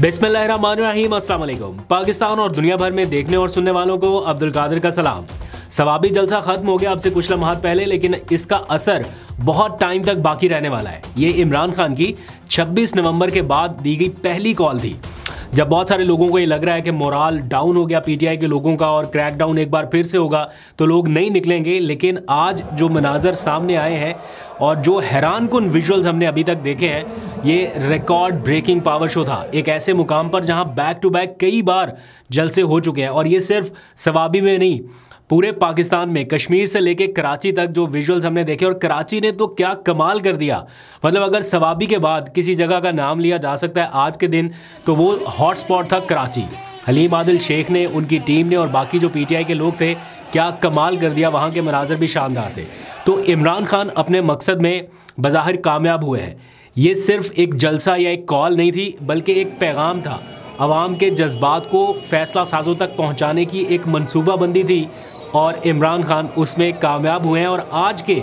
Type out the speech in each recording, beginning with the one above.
बिस्मिल्लाहिर्रहमानिर्रहीम, अस्सलाम वालेकुम। पाकिस्तान और दुनिया भर में देखने और सुनने वालों को अब्दुल कादिर का सलाम। सवाबी जलसा खत्म हो गया अब से कुछ लम्हात पहले, लेकिन इसका असर बहुत टाइम तक बाकी रहने वाला है। ये इमरान खान की 26 नवंबर के बाद दी गई पहली कॉल थी, जब बहुत सारे लोगों को ये लग रहा है कि मोराल डाउन हो गया पीटीआई के लोगों का और क्रैकडाउन एक बार फिर से होगा तो लोग नहीं निकलेंगे। लेकिन आज जो मनाजर सामने आए हैं और जो हैरान कुन विजुअल्स हमने अभी तक देखे हैं, ये रिकॉर्ड ब्रेकिंग पावर शो था एक ऐसे मुकाम पर जहां बैक टू बैक कई बार जलसे हो चुके हैं। और ये सिर्फ सवाबी में नहीं, पूरे पाकिस्तान में कश्मीर से लेके कराची तक जो विजुअल्स हमने देखे, और कराची ने तो क्या कमाल कर दिया। मतलब अगर सवाबी के बाद किसी जगह का नाम लिया जा सकता है आज के दिन, तो वो हॉटस्पॉट था कराची। हलीम आदिल शेख ने, उनकी टीम ने और बाकी जो पीटीआई के लोग थे, क्या कमाल कर दिया। वहाँ के मनाजर भी शानदार थे। तो इमरान खान अपने मकसद में बज़ाहिर कामयाब हुए हैं। ये सिर्फ एक जलसा या एक कॉल नहीं थी, बल्कि एक पैगाम था। आवाम के जज्बात को फैसला साजों तक पहुँचाने की एक मनसूबाबंदी थी और इमरान खान उसमें कामयाब हुए हैं। और आज के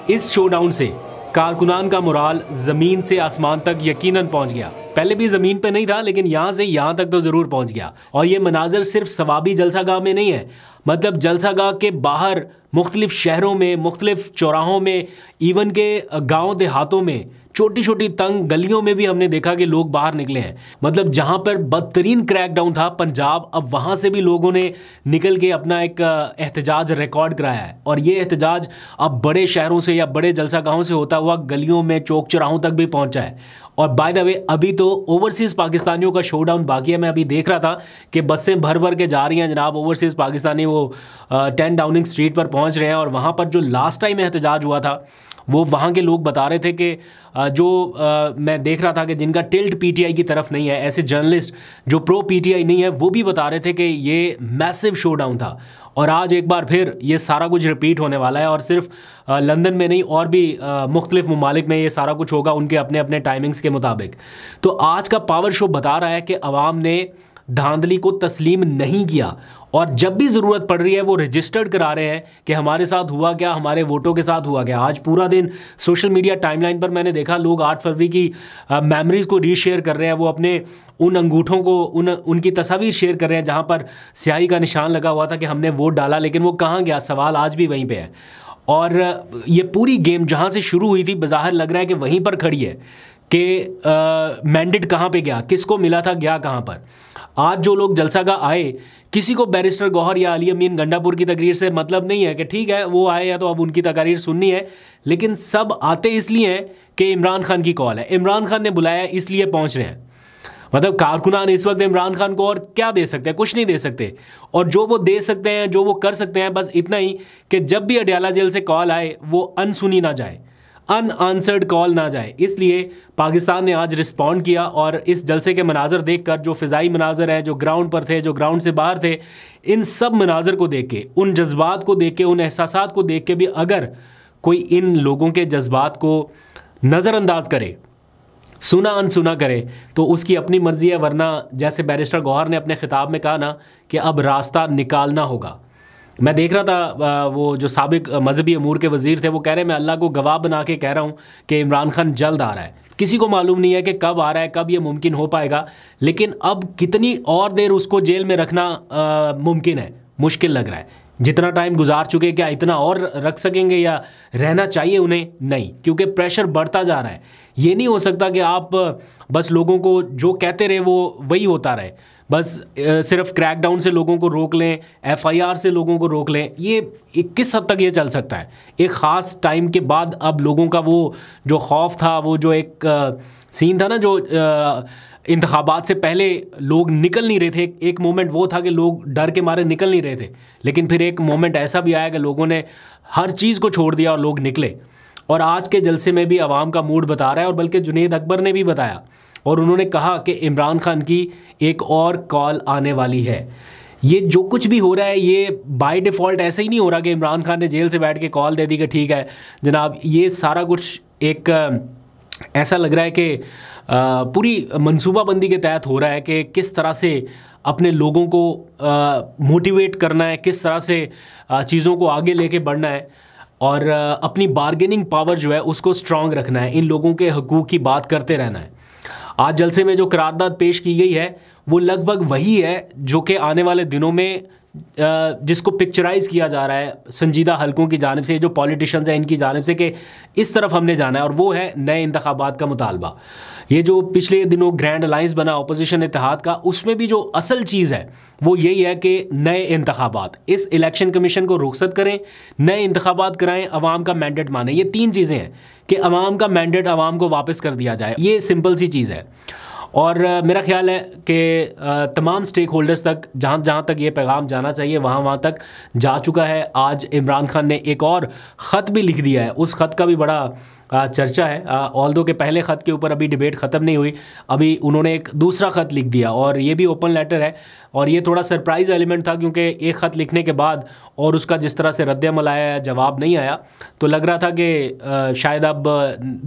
इस शोडाउन से कारकुनान का मोराल ज़मीन से आसमान तक यकीनन पहुंच गया। पहले भी ज़मीन पे नहीं था, लेकिन यहाँ से यहाँ तक तो ज़रूर पहुंच गया। और ये मनाजर सिर्फ सवाबी जलसागाह में नहीं है, मतलब जलसागाह के बाहर मुख्तलिफ शहरों में, मुख्तलिफ चौराहों में, इवन के गाँव देहातों में, छोटी छोटी तंग गलियों में भी हमने देखा कि लोग बाहर निकले हैं। मतलब जहां पर बदतरीन क्रैकडाउन था पंजाब, अब वहां से भी लोगों ने निकल के अपना एक एहतजाज रिकॉर्ड कराया है। और ये एहतजाज अब बड़े शहरों से या बड़े जलसागाहों से होता हुआ गलियों में, चौक चौराहों तक भी पहुंचा है। और बाय द वे, अभी तो ओवरसीज़ पाकिस्तानियों का शोडाउन बाकी है। मैं अभी देख रहा था कि बसें भर भर के जा रही हैं जनाब। ओवरसीज़ पाकिस्तानी वो 10 डाउनिंग स्ट्रीट पर पहुंच रहे हैं। और वहाँ पर जो लास्ट टाइम एहतजाज हुआ था, वो वहाँ के लोग बता रहे थे कि मैं देख रहा था कि जिनका टिल्ट पीटीआई की तरफ नहीं है, ऐसे जर्नलिस्ट जो प्रो पीटीआई नहीं है, वो भी बता रहे थे कि ये मैसिव शोडाउन था। और आज एक बार फिर ये सारा कुछ रिपीट होने वाला है। और सिर्फ लंदन में नहीं, और भी मुख्तलिफ ममालिक में ये सारा कुछ होगा उनके अपने अपने टाइमिंग्स के मुताबिक। तो आज का पावर शो बता रहा है कि अवाम ने धांधली को तस्लीम नहीं किया और जब भी ज़रूरत पड़ रही है वो रजिस्टर्ड करा रहे हैं कि हमारे साथ हुआ क्या, हमारे वोटों के साथ हुआ क्या। आज पूरा दिन सोशल मीडिया टाइमलाइन पर मैंने देखा लोग 8 फरवरी की मेमोरीज़ को रीशेयर कर रहे हैं। वो अपने उन अंगूठों को, उनकी तस्वीर शेयर कर रहे हैं जहाँ पर स्याही का निशान लगा हुआ था कि हमने वोट डाला, लेकिन वो कहाँ गया, सवाल आज भी वहीं पर है। और ये पूरी गेम जहाँ से शुरू हुई थी, बाज़ाहिर लग रहा है कि वहीं पर खड़ी है कि मैंडेट कहाँ पे गया, किसको मिला था, गया कहाँ पर। आज जो लोग जलसागाह आए, किसी को बैरिस्टर गौहर या अली अमीन गंडापुर की तकरीर से मतलब नहीं है कि ठीक है वो आए हैं तो अब उनकी तकरीर सुननी है, लेकिन सब आते इसलिए हैं कि इमरान खान की कॉल है, इमरान खान ने बुलाया, इसलिए पहुंच रहे हैं। मतलब कारकुनान इस वक्त इमरान खान को और क्या दे सकते हैं, कुछ नहीं दे सकते। और जो वो दे सकते हैं, जो वो कर सकते हैं, बस इतना ही कि जब भी अडयाला जेल से कॉल आए वो अनसुनी ना जाए, अनआंसर्ड कॉल ना जाए। इसलिए पाकिस्तान ने आज रिस्पॉन्ड किया। और इस जलसे के मनाजर देखकर, जो फ़िज़ाई मनाजर हैं, जो ग्राउंड पर थे, जो ग्राउंड से बाहर थे, इन सब मनाजर को देख के, उन जज्बात को देख के, उन एहसासात को देख के भी अगर कोई इन लोगों के जज्बात को नज़रअंदाज करे, सुना अनसुना करे, तो उसकी अपनी मर्ज़ी है। वरना जैसे बैरिस्टर गौहर ने अपने ख़िताब में कहा ना कि अब रास्ता निकालना होगा। मैं देख रहा था वो जो साबिक मजहबी अमूर के वज़ीर थे, वो कह रहे हैं मैं अल्लाह को गवाह बना के कह रहा हूँ कि इमरान खान जल्द आ रहा है। किसी को मालूम नहीं है कि कब आ रहा है, कब ये मुमकिन हो पाएगा, लेकिन अब कितनी और देर उसको जेल में रखना मुमकिन है, मुश्किल लग रहा है। जितना टाइम गुजार चुके, क्या इतना और रख सकेंगे या रहना चाहिए उन्हें? नहीं, क्योंकि प्रेशर बढ़ता जा रहा है। ये नहीं हो सकता कि आप बस लोगों को जो कहते रहे वो वही होता रहे, बस सिर्फ क्रैकडाउन से लोगों को रोक लें, एफआईआर से लोगों को रोक लें। ये किस हद तक ये चल सकता है? एक ख़ास टाइम के बाद अब लोगों का वो जो खौफ था, वो जो एक सीन था ना, जो इंतखाबात से पहले लोग निकल नहीं रहे थे, एक मोमेंट वो था कि लोग डर के मारे निकल नहीं रहे थे, लेकिन फिर एक मोमेंट ऐसा भी आया कि लोगों ने हर चीज़ को छोड़ दिया और लोग निकले। और आज के जलसे में भी आवाम का मूड बता रहा है, और बल्कि जुनेद अकबर ने भी बताया और उन्होंने कहा कि इमरान खान की एक और कॉल आने वाली है। ये जो कुछ भी हो रहा है, ये बाय डिफ़ॉल्ट ऐसे ही नहीं हो रहा कि इमरान खान ने जेल से बैठ के कॉल दे दी कि ठीक है जनाब। ये सारा कुछ एक ऐसा लग रहा है कि पूरी मनसूबाबंदी के तहत हो रहा है कि किस तरह से अपने लोगों को मोटिवेट करना है, किस तरह से चीज़ों को आगे लेके बढ़ना है और अपनी बार्गेनिंग पावर जो है उसको स्ट्रॉन्ग रखना है, इन लोगों के हकूक़ की बात करते रहना है। आज जलसे में जो करारदाद पेश की गई है वो लगभग वही है जो कि आने वाले दिनों में जिसको पिक्चराइज किया जा रहा है संजीदा हलकों की जानिब से, जो पॉलिटिशियंस हैं इनकी जानिब से, कि इस तरफ हमने जाना है, और वो है नए इंतखाबात का मुतालबा। ये जो पिछले दिनों ग्रैंड अलायंस बना अपोजिशन इत्तेहाद का, उसमें भी जो असल चीज़ है वो यही है कि नए इंतखाबात, इस इलेक्शन कमीशन को रुखसत करें, नए इंतखाबात कराएं, अवाम का मैंडेट माने। ये तीन चीज़ें हैं कि अवाम का मैंडेट अवाम को वापस कर दिया जाए, ये सिंपल सी चीज़ है। और मेरा ख्याल है कि तमाम स्टेक होल्डर्स तक जहाँ तक ये पैगाम जाना चाहिए वहाँ तक जा चुका है। आज इमरान खान ने एक और ख़त भी लिख दिया है, उस ख़त का भी बड़ा चर्चा है। ऑल्दो के पहले ख़त के ऊपर अभी डिबेट ख़त्म नहीं हुई, अभी उन्होंने एक दूसरा ख़त लिख दिया और ये भी ओपन लेटर है। और ये थोड़ा सरप्राइज़ एलिमेंट था क्योंकि एक ख़त लिखने के बाद और उसका जिस तरह से रद्द-ए-अमल आया, जवाब नहीं आया, तो लग रहा था कि शायद अब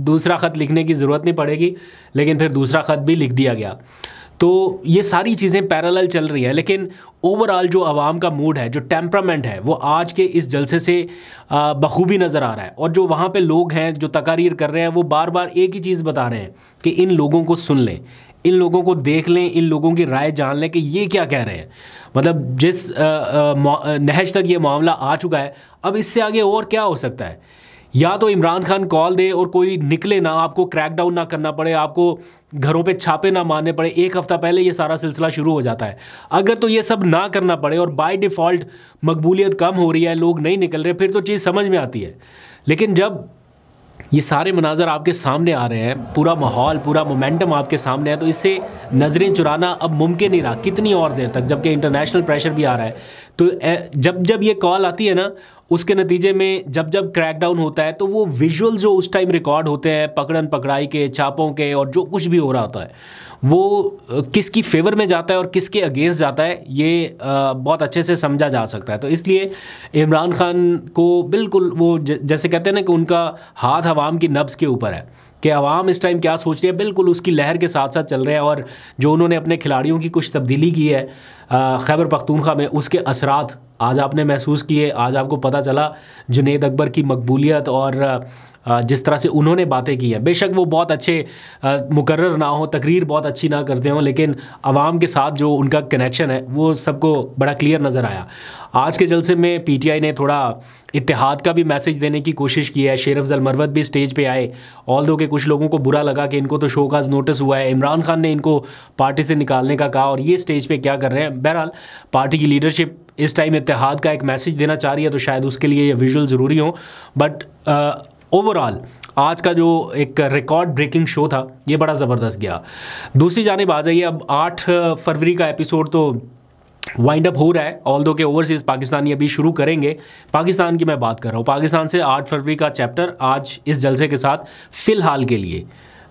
दूसरा ख़त लिखने की ज़रूरत नहीं पड़ेगी, लेकिन फिर दूसरा ख़त भी लिख दिया गया। तो ये सारी चीज़ें पैरेलल चल रही हैं, लेकिन ओवरऑल जो आवाम का मूड है, जो टेम्परामेंट है, वो आज के इस जलसे से बखूबी नज़र आ रहा है। और जो वहाँ पे लोग हैं जो तकारीर कर रहे हैं, वो बार बार एक ही चीज़ बता रहे हैं कि इन लोगों को सुन लें, इन लोगों को देख लें, इन लोगों की राय जान लें कि ये क्या कह रहे हैं। मतलब जिस नहज तक ये मामला आ चुका है, अब इससे आगे और क्या हो सकता है। या तो इमरान खान कॉल दे और कोई निकले ना, आपको क्रैकडाउन ना करना पड़े, आपको घरों पे छापे ना मारने पड़े, एक हफ़्ता पहले ये सारा सिलसिला शुरू हो जाता है। अगर तो ये सब ना करना पड़े और बाय डिफ़ॉल्ट मकबूलियत कम हो रही है, लोग नहीं निकल रहे, फिर तो चीज़ समझ में आती है। लेकिन जब ये सारे मनाजर आपके सामने आ रहे हैं, पूरा माहौल, पूरा मोमेंटम आपके सामने है, तो इससे नज़रें चुराना अब मुमकिन नहीं रहा। कितनी और देर तक, जबकि इंटरनेशनल प्रेशर भी आ रहा है। तो जब ये कॉल आती है ना, उसके नतीजे में जब क्रैकडाउन होता है, तो वो विजुअल जो उस टाइम रिकॉर्ड होते हैं पकड़न पकड़ाई के, छापों के, और जो कुछ भी हो रहा होता है, वो किसकी फेवर में जाता है और किसके अगेंस्ट जाता है, ये बहुत अच्छे से समझा जा सकता है। तो इसलिए इमरान खान को बिल्कुल वो जैसे कहते हैं ना कि उनका हाथ अवाम की नब्ज़ के ऊपर है कि अवाम इस टाइम क्या सोच रही है, बिल्कुल उसकी लहर के साथ साथ चल रहे हैं। और जो उन्होंने अपने खिलाड़ियों की कुछ तब्दीली की है खैबर पख्तूनख्वा में, उसके असरात आज आपने महसूस किए। आज आपको पता चला जुनैद अकबर की मकबूलियत और जिस तरह से उन्होंने बातें की हैं। बेशक वो बहुत अच्छे मुकर्रर ना हो, तकरीर बहुत अच्छी ना करते हों, लेकिन आवाम के साथ जो उनका कनेक्शन है वो सबको बड़ा क्लियर नज़र आया। आज के जलसे में पीटीआई ने थोड़ा इत्तेहाद का भी मैसेज देने की कोशिश की है। शेर अफजल मरवत भी स्टेज पे आए, ऑल्दो के कुछ लोगों को बुरा लगा कि इनको तो शोकाज नोटिस हुआ है, इमरान खान ने इनको पार्टी से निकालने का कहा, और ये स्टेज पे क्या कर रहे हैं। बहरहाल पार्टी की लीडरशिप इस टाइम इत्तेहाद का एक मैसेज देना चाह रही है, तो शायद उसके लिए ये विजुअल ज़रूरी हो। बट ओवरऑल आज का जो एक रिकॉर्ड ब्रेकिंग शो था, ये बड़ा ज़बरदस्त गया। दूसरी जानिब आ जाइए, अब 8 फरवरी का एपिसोड तो वाइंड अप हो रहा है, ऑल्दो के ओवरसीज़ पाकिस्तानी अभी शुरू करेंगे। पाकिस्तान की मैं बात कर रहा हूँ, पाकिस्तान से 8 फरवरी का चैप्टर आज इस जलसे के साथ फ़िलहाल के लिए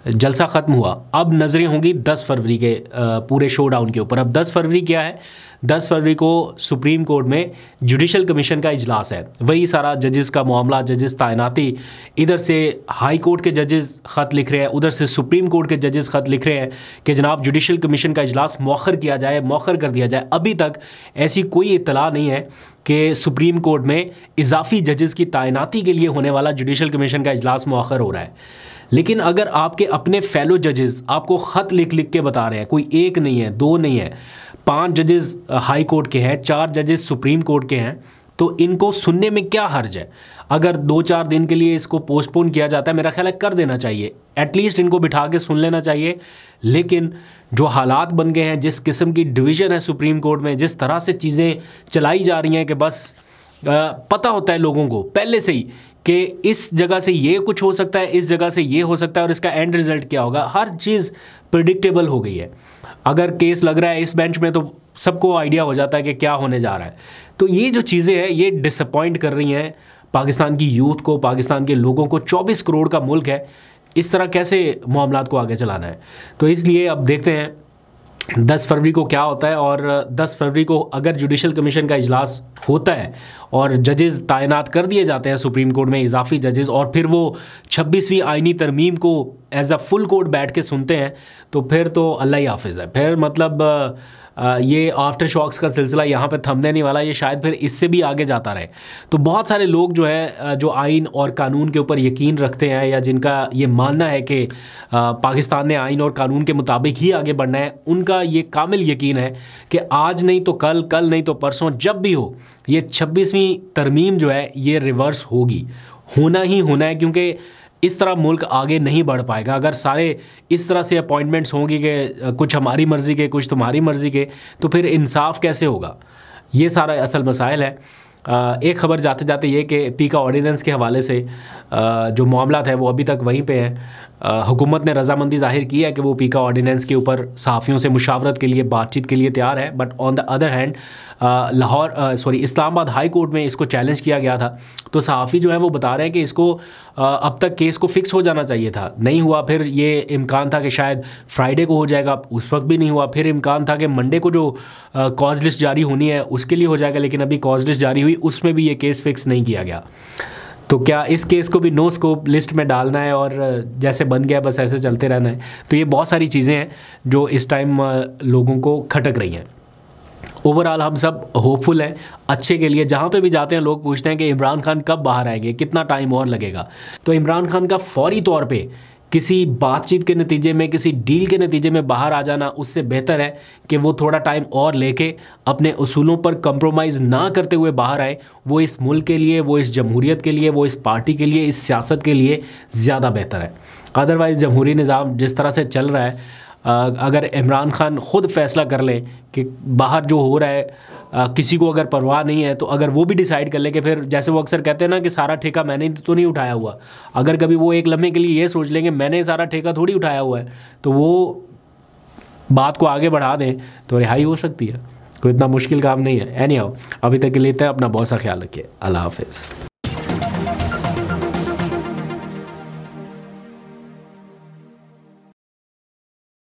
जलसा ख़त्म हुआ। अब नज़रें होंगी 10 फरवरी के पूरे शो डाउन के ऊपर। अब 10 फरवरी क्या है, 10 फरवरी को सुप्रीम कोर्ट में जुडिशल कमीशन का इजलास है। वही सारा जजेस का मामला, जजेस तैनाती, इधर से हाई कोर्ट के जजेस ख़त लिख रहे हैं, उधर से सुप्रीम कोर्ट के जजेस ख़त लिख रहे हैं कि जनाब जुडिशल कमीशन का इजलास मौखर किया जाए, मौखर कर दिया जाए। अभी तक ऐसी कोई इत्तला नहीं है कि सुप्रीम कोर्ट में इजाफी जजेस की तैनाती के लिए होने वाला जुडिशल कमीशन का इजलास मौखर हो रहा है। लेकिन अगर आपके अपने फेलो जजेस आपको ख़त लिख लिख के बता रहे हैं, कोई एक नहीं है, दो नहीं है, 5 जजेस हाई कोर्ट के हैं, 4 जजेस सुप्रीम कोर्ट के हैं, तो इनको सुनने में क्या हर्ज है। अगर 2-4 दिन के लिए इसको पोस्टपोन किया जाता है, मेरा ख्याल है कर देना चाहिए, एटलीस्ट इनको बिठा के सुन लेना चाहिए। लेकिन जो हालात बन गए हैं, जिस किस्म की डिवीज़न है सुप्रीम कोर्ट में, जिस तरह से चीज़ें चलाई जा रही हैं कि बस पता होता है लोगों को पहले से ही कि इस जगह से ये कुछ हो सकता है, इस जगह से ये हो सकता है, और इसका एंड रिज़ल्ट क्या होगा, हर चीज़ प्रिडिक्टेबल हो गई है। अगर केस लग रहा है इस बेंच में तो सबको आइडिया हो जाता है कि क्या होने जा रहा है। तो ये जो चीज़ें हैं ये डिसअपॉइंट कर रही हैं पाकिस्तान की यूथ को, पाकिस्तान के लोगों को। 24 करोड़ का मुल्क है, इस तरह कैसे मामलात को आगे चलाना है। तो इसलिए अब देखते हैं 10 फरवरी को क्या होता है। और 10 फरवरी को अगर जुडिशल कमीशन का इजलास होता है और जजेस तैनात कर दिए जाते हैं सुप्रीम कोर्ट में, इजाफी जजेस, और फिर वो 26वीं आइनी तरमीम को एज अ फुल कोर्ट बैठ के सुनते हैं, तो फिर तो अल्लाह ही हाफिज़ है। फिर मतलब ये आफ्टर शॉक्स का सिलसिला यहाँ पे थमने नहीं वाला, ये शायद फिर इससे भी आगे जाता रहे। तो बहुत सारे लोग जो है जो आइन और कानून के ऊपर यकीन रखते हैं या जिनका ये मानना है कि पाकिस्तान ने आइन और कानून के मुताबिक ही आगे बढ़ना है, उनका ये कामिल यकीन है कि आज नहीं तो कल, कल नहीं तो परसों, जब भी हो ये 26वीं तरमीम जो है ये रिवर्स होगी, होना ही होना है। क्योंकि इस तरह मुल्क आगे नहीं बढ़ पाएगा अगर सारे इस तरह से अपॉइंटमेंट्स होंगी कि कुछ हमारी मर्ज़ी के कुछ तुम्हारी मर्ज़ी के, तो फिर इंसाफ कैसे होगा? ये सारा असल मसाइल है। एक ख़बर जाते जाते ये कि पीका ऑर्डिनेंस के हवाले से जो मामला है वो अभी तक वहीं पे है। हुकूमत ने रजामंदी ज़ाहिर की है कि वो पीका ऑर्डिनेंस के ऊपर सहाफ़ियों से मुशावरत के लिए, बातचीत के लिए तैयार है। But on the other hand Islamabad high court में इसको चैलेंज किया गया था। तो सहाफ़ी जो है वो बता रहे हैं कि इसको अब तक केस को फ़िक्स हो जाना चाहिए था, नहीं हुआ। फिर ये इम्कान था कि शायद फ्राइडे को हो जाएगा, उस वक्त भी नहीं हुआ। फिर इम्कान था कि मंडे को जो कॉज लिस्ट जारी होनी है उसके लिए हो जाएगा, लेकिन अभी कॉज लिस्ट जारी हुई, उसमें भी ये केस फ़िक्स नहीं किया गया। तो क्या इस केस को भी नो स्कोप लिस्ट में डालना है और जैसे बन गया बस ऐसे चलते रहना है? तो ये बहुत सारी चीज़ें हैं जो इस टाइम लोगों को खटक रही हैं। ओवरऑल हम सब होपफुल हैं अच्छे के लिए। जहाँ पे भी जाते हैं लोग पूछते हैं कि इमरान खान कब बाहर आएंगे, कितना टाइम और लगेगा। तो इमरान खान का फौरी तौर पे किसी बातचीत के नतीजे में, किसी डील के नतीजे में बाहर आ जाना उससे बेहतर है कि वो थोड़ा टाइम और लेके अपने उसूलों पर कंप्रोमाइज़ ना करते हुए बाहर आए। वो इस मुल्क के लिए, वो इस जमहूरियत के लिए, वो इस पार्टी के लिए, इस सियासत के लिए ज़्यादा बेहतर है। अदरवाइज़ जमहूरी निज़ाम जिस तरह से चल रहा है, अगर इमरान खान ख़ुद फैसला कर ले कि बाहर जो हो रहा है किसी को अगर परवाह नहीं है, तो अगर वो भी डिसाइड कर ले कि फिर जैसे वो अक्सर कहते हैं ना कि सारा ठेका मैंने तो नहीं उठाया हुआ, अगर कभी वो एक लम्हे के लिए ये सोच लेंगे मैंने सारा ठेका थोड़ी उठाया हुआ है, तो वो बात को आगे बढ़ा दें तो रिहाई हो सकती है। कोई इतना मुश्किल काम नहीं है। एनीहाउ, अभी तक के लिए अपना बहुत सा ख्याल रखिए। अल्लाह हाफ़िज़।